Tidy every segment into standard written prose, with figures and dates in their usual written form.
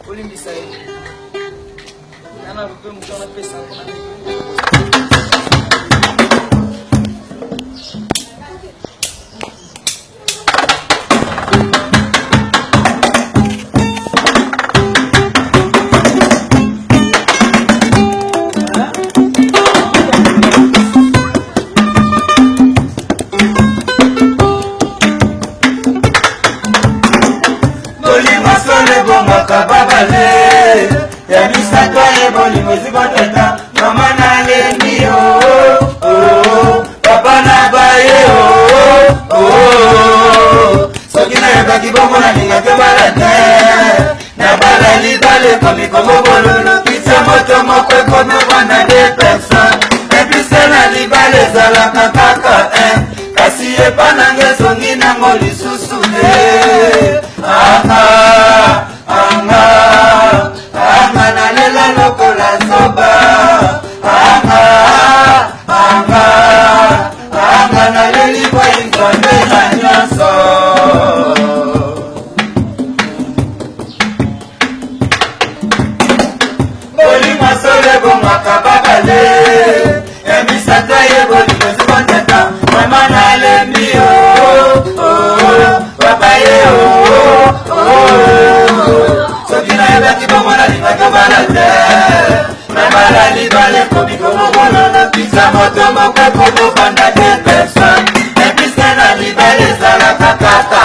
Olimbisa ye. Nana rupe mchana pesa kuna nini? Ya misako ye bolingo zibotata mama na lendi papa na baye soki na yebaki bongo na linga te bala te na bala libale komi kongo bololo kisa moto moko ekomobana de personne epise na libale ezalaka kaka kasi epa nange ezongi nango lisusu lokola soba na leli kwa inzambe na nyonso bolingo sole bongaka babale emisaka ye bolingo zibotata mama na lembi papa ye soki na yebaki bongo na lingaka bala te na bala libale komi komobolola pisa moto moko ekomobanda de personne epise na libale ezalaka kaka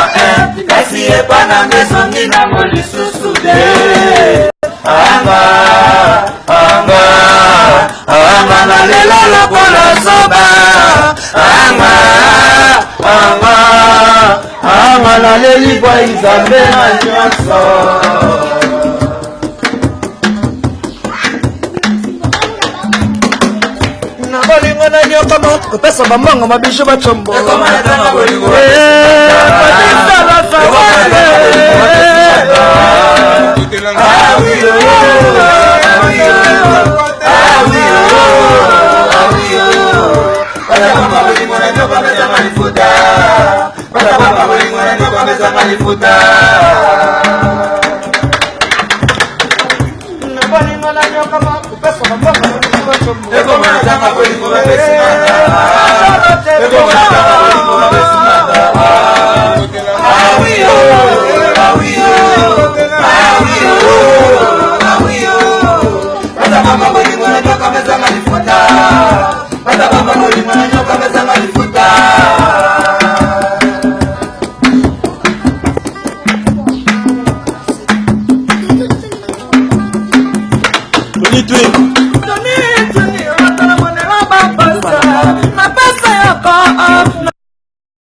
kasi epa nanga ezongi nango lisusu de anga na lela lokola soba anga na leli kwa nzambe na nyonso bolingo na nyokama opesa bambongo mabisho bachombo